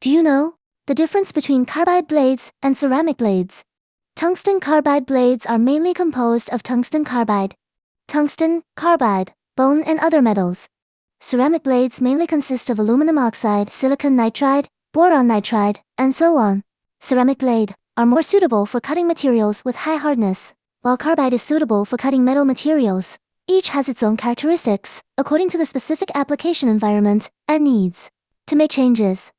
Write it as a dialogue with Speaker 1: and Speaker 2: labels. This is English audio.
Speaker 1: Do you know the difference between carbide blades and ceramic blades? Tungsten carbide blades are mainly composed of tungsten carbide, carbide, bone and other metals. Ceramic blades mainly consist of aluminum oxide, silicon nitride, boron nitride, and so on. Ceramic blade are more suitable for cutting materials with high hardness, while carbide is suitable for cutting metal materials. Each has its own characteristics, according to the specific application environment and needs. To make changes,